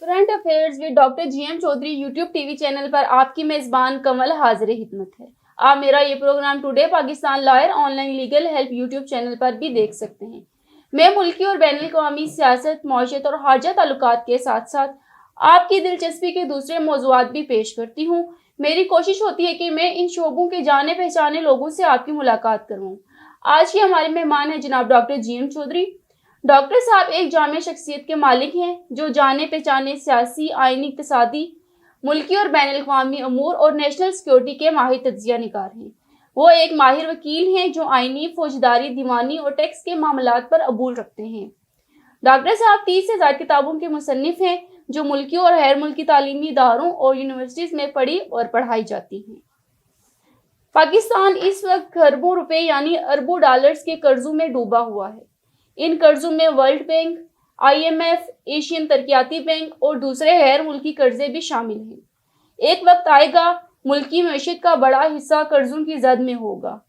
Current affairs with doctor GM Chaudhary YouTube TV channel पर आपकी मेजबान कमल हाजिर हिकमत है। आप मेरा ये program today Pakistan lawyer online legal help YouTube channel पर भी देख सकते हैं। मैं मुल्की और बैनुल अक़वामी सियासत, मौशत और खारजा ताल्लुकात के साथ साथ आपकी दिलचस्पी के दूसरे मौज़ूआत भी पेश करती हूँ। मेरी कोशिश होती है कि मैं इन शोबों के जाने पहचाने लोगों से आपकी मुलाकात करवाऊँ। आज के हमारे मेहमान हैं जनाब डॉक्टर जीएम चौधरी। डॉक्टर साहब एक जामे शख्सियत के मालिक हैं जो जाने पहचाने सियासी, आइनी, इक़्तिसादी, मुल्की और बैनुल अक़वामी अमूर और नेशनल सिक्योरिटी के माहिर तज्ज़िया निगार हैं। वो एक माहिर वकील हैं जो आइनी, फौजदारी, दीवानी और टैक्स के मामलात पर अबूल रखते हैं। डॉक्टर साहब 30 से ज़्यादा किताबों के मुसन्निफ हैं जो मुल्की और गैर मुल्की तालीमी इदारों और यूनिवर्सिटीज़ में पढ़ी और पढ़ाई जाती हैं। पाकिस्तान इस वक्त खरबों रुपए यानी अरबों डॉलर्स के कर्जों में डूबा हुआ है। इन कर्जों में वर्ल्ड बैंक, IMF, एशियन तरक्याती बैंक और दूसरे गैर मुल्की कर्जे भी शामिल हैं। एक वक्त आएगा मुल्की मईशत का बड़ा हिस्सा कर्जों की जद में होगा।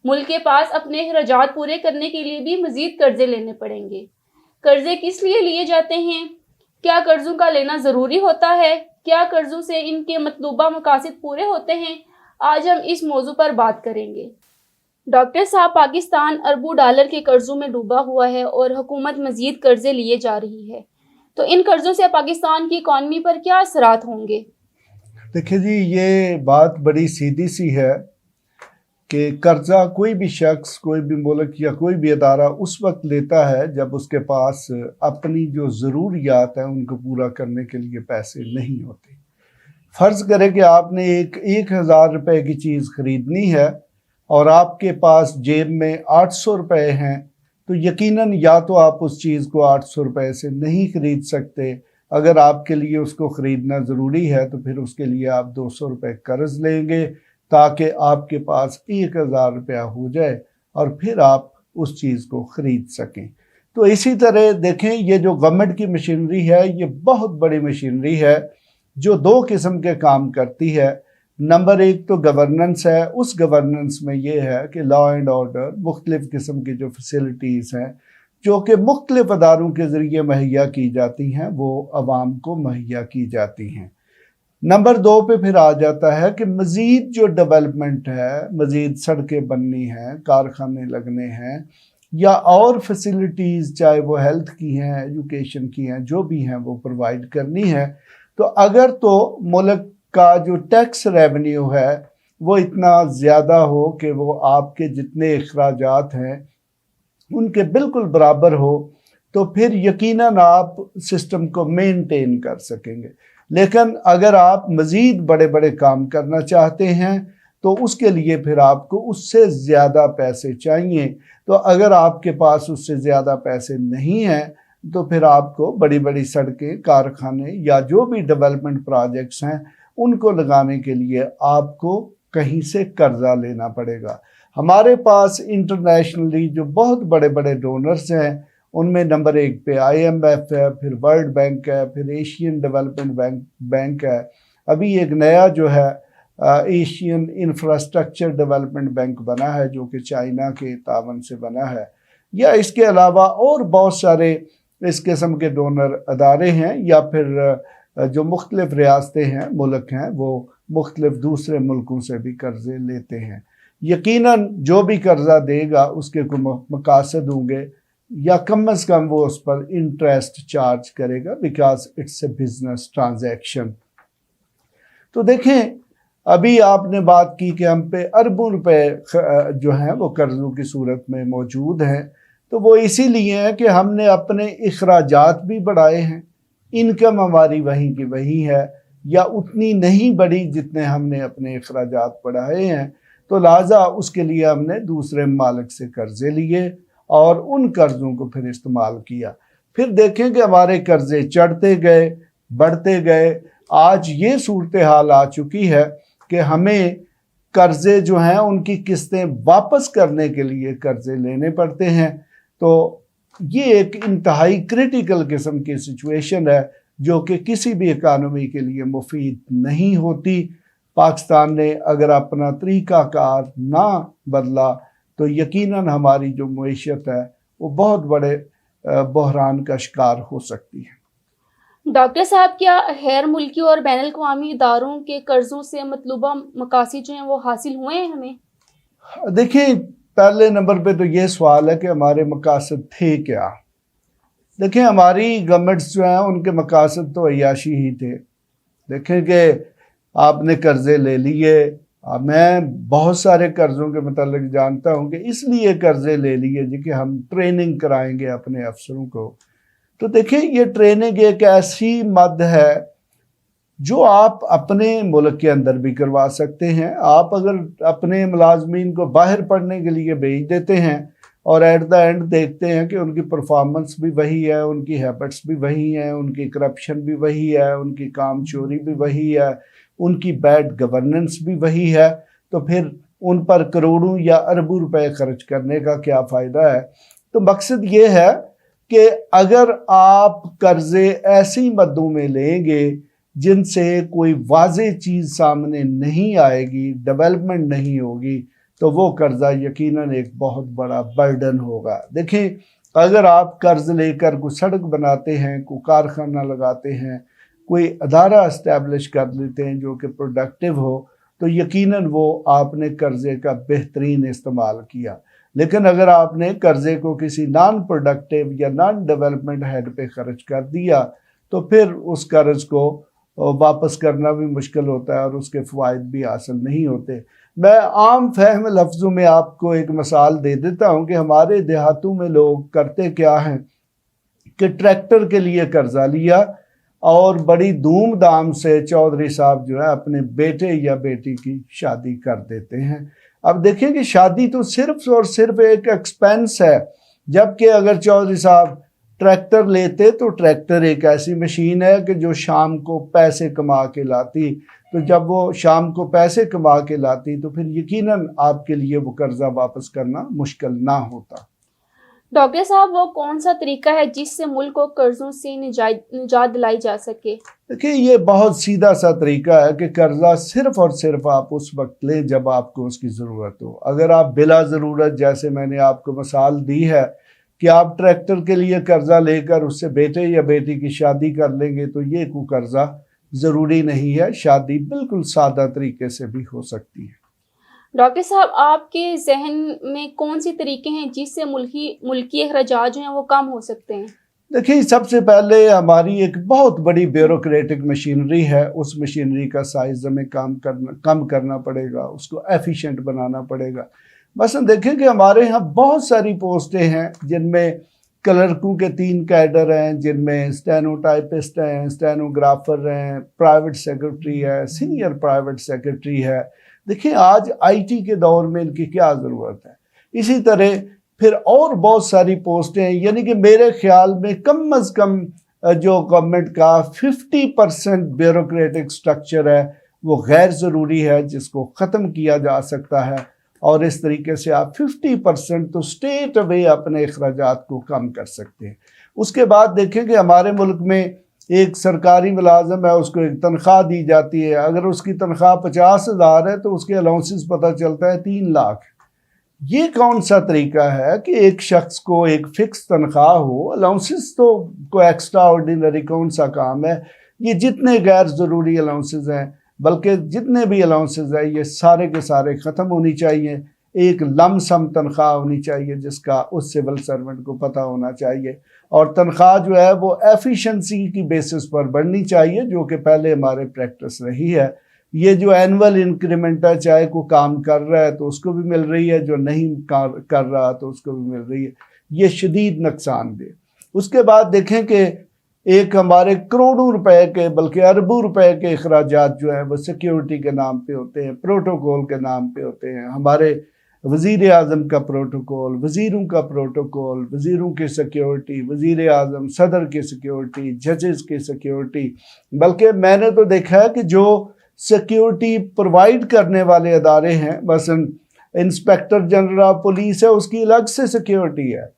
मुल्क के पास अपने अखराजात पूरे करने के लिए भी मजीद कर्जे लेने पड़ेंगे। कर्जे किस लिए लिए जाते हैं? क्या कर्जों का लेना ज़रूरी होता है? क्या कर्जों से इनके मतलूबा मकासद पूरे होते हैं? आज हम इस मौजू पर बात करेंगे। डॉक्टर साहब, पाकिस्तान अरबों डॉलर के कर्जों में डूबा हुआ है और हुकूमत मजीद कर्जे लिए जा रही है, तो इन कर्जों से पाकिस्तान की इकॉनमी पर क्या असरात होंगे? देखिए जी, ये बात बड़ी सीधी सी है कि कर्जा कोई भी शख्स, कोई भी मुल्क या कोई भी अदारा उस वक्त लेता है जब उसके पास अपनी जो ज़रूरियात हैं उनको पूरा करने के लिए पैसे नहीं होते। फ़र्ज़ करें कि आपने एक 1000 रुपये की चीज़ ख़रीदनी है और आपके पास जेब में 800 रुपये हैं, तो यकीनन या तो आप उस चीज़ को 800 रुपये से नहीं ख़रीद सकते। अगर आपके लिए उसको ख़रीदना ज़रूरी है तो फिर उसके लिए आप 200 रुपये कर्ज़ लेंगे ताकि आपके पास 1000 रुपया हो जाए और फिर आप उस चीज़ को ख़रीद सकें। तो इसी तरह देखें, ये जो गवर्नमेंट की मशीनरी है ये बहुत बड़ी मशीनरी है जो दो किस्म के काम करती है। नंबर एक तो गवर्नेंस है। उस गवर्नेंस में ये है कि लॉ एंड ऑर्डर, मुख्तलिफ़ किस्म की जो फैसिलिटीज़ हैं जो कि मुख्तलिफ़ अदारों के ज़रिए मुहैया की जाती हैं वो आवाम को मुहैया की जाती हैं। नंबर दो पे फिर आ जाता है कि मज़ीद जो डेवलपमेंट है, मज़ीद सड़कें बननी हैं, कारखाने लगने हैं या और फैसिलिटीज़, चाहे वो हेल्थ की हैं, एजुकेशन की हैं, जो भी हैं वो प्रोवाइड करनी है। तो अगर तो मुल्क का जो टैक्स रेवेन्यू है वो इतना ज़्यादा हो कि वो आपके जितने अखराजात हैं उनके बिल्कुल बराबर हो, तो फिर यकीनन आप सिस्टम को मेंटेन कर सकेंगे। लेकिन अगर आप मज़ीद बड़े बड़े काम करना चाहते हैं तो उसके लिए फिर आपको उससे ज़्यादा पैसे चाहिए। तो अगर आपके पास उससे ज़्यादा पैसे नहीं हैं तो फिर आपको बड़ी बड़ी सड़कें, कारखाने या जो भी डेवलपमेंट प्रोजेक्ट्स हैं उनको लगाने के लिए आपको कहीं से कर्जा लेना पड़ेगा। हमारे पास इंटरनेशनली जो बहुत बड़े बड़े डोनर्स हैं उनमें नंबर एक पे IMF है, फिर वर्ल्ड बैंक है, फिर एशियन डेवलपमेंट बैंक है। अभी एक नया जो है एशियन इंफ्रास्ट्रक्चर डेवलपमेंट बैंक बना है जो कि चाइना के तावन से बना है। या इसके अलावा और बहुत सारे इस किस्म के डोनर अदारे हैं या फिर जो मुख्तलिफ रियासतें हैं, मुल्क हैं, वो मुख्तलिफ दूसरे मुल्कों से भी कर्जे लेते हैं। यकीनन जो भी कर्जा देगा उसके कोई मकासद होंगे या कम अज़ कम वो उस पर इंटरेस्ट चार्ज करेगा, because it's a business transaction. तो देखें, अभी आपने बात की कि हम पे अरबों रुपए जो हैं वो कर्ज़ों की सूरत में मौजूद हैं, तो वो इसीलिए है कि हमने अपने अखराजात भी बढ़ाए हैं, इनकम हमारी वहीं की वहीं है या उतनी नहीं बढ़ी जितने हमने अपने अखराजात बढ़ाए हैं। तो लिहाजा उसके लिए हमने दूसरे मालिक से कर्जे लिए और उन कर्ज़ों को फिर इस्तेमाल किया। फिर देखें कि हमारे कर्जे चढ़ते गए, बढ़ते गए। आज ये सूरत हाल आ चुकी है कि हमें कर्जे जो हैं उनकी किस्तें वापस करने के लिए कर्जे लेने पड़ते हैं। तो ये एक इंतहाई क्रिटिकल किस्म की सिचुएशन है जो कि किसी भी इकानमी के लिए मुफीद नहीं होती। पाकिस्तान ने अगर अपना तरीक़ाकार ना बदला तो यकीनन हमारी जो मईशत है वो बहुत बड़े बहरान का शिकार हो सकती है। डॉक्टर साहब, क्या गैर मुल्की और बैनुल अक़वामी इदारों के कर्जों से मतलूबा मकासद जो हैं वो हासिल हुए हैं हमें? देखिए, पहले नंबर पे तो ये सवाल है कि हमारे मकासद थे क्या। देखिए, हमारी गवर्नमेंट्स जो हैं उनके मकासद तो अय्याशी ही थे। देखें कि आपने कर्जे ले लिए, मैं बहुत सारे कर्जों के मतलब जानता हूँ कि इसलिए कर्जे ले लिए जी कि हम ट्रेनिंग कराएंगे अपने अफसरों को। तो देखिए, ये ट्रेनिंग एक ऐसी मद है जो आप अपने मुल्क के अंदर भी करवा सकते हैं। आप अगर अपने मुलाजमीन को बाहर पढ़ने के लिए भेज देते हैं और एट द एंड देखते हैं कि उनकी परफॉर्मेंस भी वही है, उनकी हैबिट्स भी वही हैं, उनकी करप्शन भी वही है, उनकी काम चोरी भी वही है, उनकी बैड गवर्नेंस भी वही है, तो फिर उन पर करोड़ों या अरबों रुपए खर्च करने का क्या फ़ायदा है। तो मकसद ये है कि अगर आप कर्जे ऐसी मदों में लेंगे जिनसे कोई वाज़ेह चीज़ सामने नहीं आएगी, डेवलपमेंट नहीं होगी, तो वो कर्जा यकीनन एक बहुत बड़ा बर्डन होगा। देखें, अगर आप कर्ज लेकर कोई सड़क बनाते हैं, कोई कारखाना लगाते हैं, कोई अदारा इस्टेब्लिश कर लेते हैं जो कि प्रोडक्टिव हो, तो यकीनन वो आपने कर्जे का बेहतरीन इस्तेमाल किया। लेकिन अगर आपने कर्जे को किसी नॉन प्रोडक्टिव या नॉन डेवलपमेंट हेड पे खर्च कर दिया, तो फिर उस कर्ज को वापस करना भी मुश्किल होता है और उसके फ़वाइद भी हासिल नहीं होते। मैं आम फहम लफ्ज़ों में आपको एक मिसाल दे देता हूँ कि हमारे देहातों में लोग करते क्या हैं कि ट्रैक्टर के लिए कर्जा लिया और बड़ी धूमधाम से चौधरी साहब जो है अपने बेटे या बेटी की शादी कर देते हैं। अब देखिए कि शादी तो सिर्फ और सिर्फ एक एक्सपेंस है, जबकि अगर चौधरी साहब ट्रैक्टर लेते तो ट्रैक्टर एक ऐसी मशीन है कि जो शाम को पैसे कमा के लाती। तो जब वो शाम को पैसे कमा के लाती तो फिर यकीनन आपके लिए वो कर्जा वापस करना मुश्किल ना होता। डॉक्टर साहब, वो कौन सा तरीका है जिससे मुल्क को कर्जों से निजात दिलाई जा सके? देखिए, ये बहुत सीधा सा तरीका है कि कर्जा सिर्फ और सिर्फ आप उस वक्त लें जब आपको उसकी ज़रूरत हो। अगर आप बिला ज़रूरत, जैसे मैंने आपको मिसाल दी है कि आप ट्रैक्टर के लिए कर्जा लेकर उससे बेटे या बेटी की शादी कर लेंगे, तो ये कोई कर्जा ज़रूरी नहीं है। शादी बिल्कुल सादा तरीके से भी हो सकती है। डॉक्टर साहब, आपके जहन में कौन सी तरीके हैं जिससे मुल्की अखराजात जो हैं वो कम हो सकते हैं? देखिए, सबसे पहले हमारी एक बहुत बड़ी ब्यूरोक्रेटिक मशीनरी है, उस मशीनरी का साइज हमें कम करना पड़ेगा, उसको एफिशिएंट बनाना पड़ेगा। बस देखें कि हमारे यहाँ बहुत सारी पोस्टें हैं जिनमें क्लर्कों के 3 कैडर हैं, जिनमें स्टेनोटाइपिस्ट हैं, स्टेनोग्राफर हैं, प्राइवेट सेक्रेटरी है, सीनियर प्राइवेट सेक्रेटरी है। देखिए, आज आईटी के दौर में इनकी क्या ज़रूरत है। इसी तरह फिर और बहुत सारी पोस्टें हैं, यानी कि मेरे ख्याल में कम अज़ कम जो गवर्नमेंट का 50% ब्यूरोक्रेटिक स्ट्रक्चर है वो गैर ज़रूरी है, जिसको ख़त्म किया जा सकता है। और इस तरीके से आप 50% तो स्टेट अवे अपने अखराजात को कम कर सकते हैं। उसके बाद देखें कि हमारे मुल्क में एक सरकारी मुलाजम है, उसको एक तनख्वाह दी जाती है। अगर उसकी तनख्वाह 50,000 है तो उसके अलाउंसेस पता चलता है 3 लाख। ये कौन सा तरीका है कि एक शख्स को एक फिक्स तनख्वाह हो, अलाउंसेस तो कोई एक्स्ट्रा ऑर्डिनरी कौन सा काम है। ये जितने गैर ज़रूरी अलाउंसेस हैं, बल्कि जितने भी अलाउंसेस हैं, ये सारे के सारे ख़त्म होनी चाहिए। एक लमसम तनख्वाह होनी चाहिए जिसका उस सिविल सर्वेंट को पता होना चाहिए, और तनख्वाह जो है वो एफिशिएंसी की बेसिस पर बढ़नी चाहिए, जो कि पहले हमारे प्रैक्टिस रही है। ये जो एनुअल इंक्रीमेंट है, चाहे कोई काम कर रहा है तो उसको भी मिल रही है, जो नहीं कर रहा तो उसको भी मिल रही है। ये शदीद नुकसानदेह। उसके बाद देखें कि एक हमारे करोड़ों रुपए के बल्कि अरबों रुपए के अखराजात जो हैं वो सिक्योरिटी के नाम पे होते हैं, प्रोटोकॉल के नाम पे होते हैं। हमारे वज़ीर आज़म का प्रोटोकॉल, वज़ीरों का प्रोटोकॉल, वज़ीरों की सिक्योरिटी, वज़ीर आज़म, सदर की सिक्योरिटी, जजेस की सिक्योरिटी। बल्कि मैंने तो देखा है कि जो सिक्योरिटी प्रोवाइड करने वाले अदारे हैं, मसलन इंस्पेक्टर जनरल पुलिस है, उसकी अलग से सिक्योरिटी है।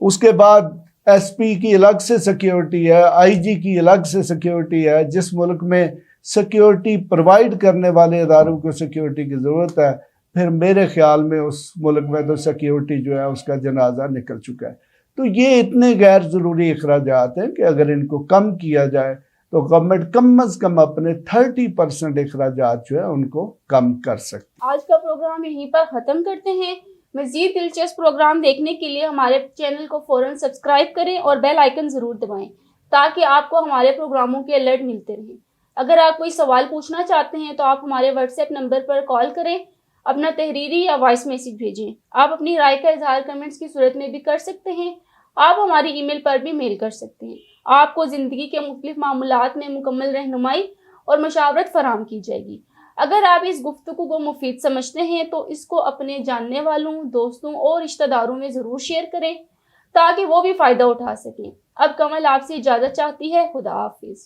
उसके बाद एसपी की अलग से सिक्योरिटी है, आईजी की अलग से सिक्योरिटी है। जिस मुल्क में सिक्योरिटी प्रोवाइड करने वाले अदारों को सिक्योरिटी की ज़रूरत है, फिर मेरे ख्याल में उस मुल्क में तो सिक्योरिटी जो है उसका जनाजा निकल चुका है। तो ये इतने गैर ज़रूरी अखराजात हैं कि अगर इनको कम किया जाए तो गवर्नमेंट कम अज़ कम अपने 30% अखराजात जो है उनको कम कर सकती। आज का प्रोग्राम यहीं पर ख़त्म करते हैं। मज़ीद दिलचस्प प्रोग्राम देखने के लिए हमारे चैनल को फ़ौरन सब्सक्राइब करें और बेल आइकन ज़रूर दबाएं ताकि आपको हमारे प्रोग्रामों के अलर्ट मिलते रहें। अगर आप कोई सवाल पूछना चाहते हैं तो आप हमारे व्हाट्सएप नंबर पर कॉल करें, अपना तहरीरी या वॉइस मैसेज भेजें। आप अपनी राय का इजहार कमेंट्स की सूरत में भी कर सकते हैं। आप हमारी ईमेल पर भी मेल कर सकते हैं। आपको ज़िंदगी के मुख्तलिफ मामलात में मुकम्मल रहनुमाई और मशावरत फराहम की जाएगी। अगर आप इस गुफ्तगू को मुफीद समझते हैं तो इसको अपने जानने वालों, दोस्तों और रिश्तेदारों में ज़रूर शेयर करें ताकि वो भी फ़ायदा उठा सकें। अब कमल आपसे इजाज़त चाहती है। खुदा हाफिज़।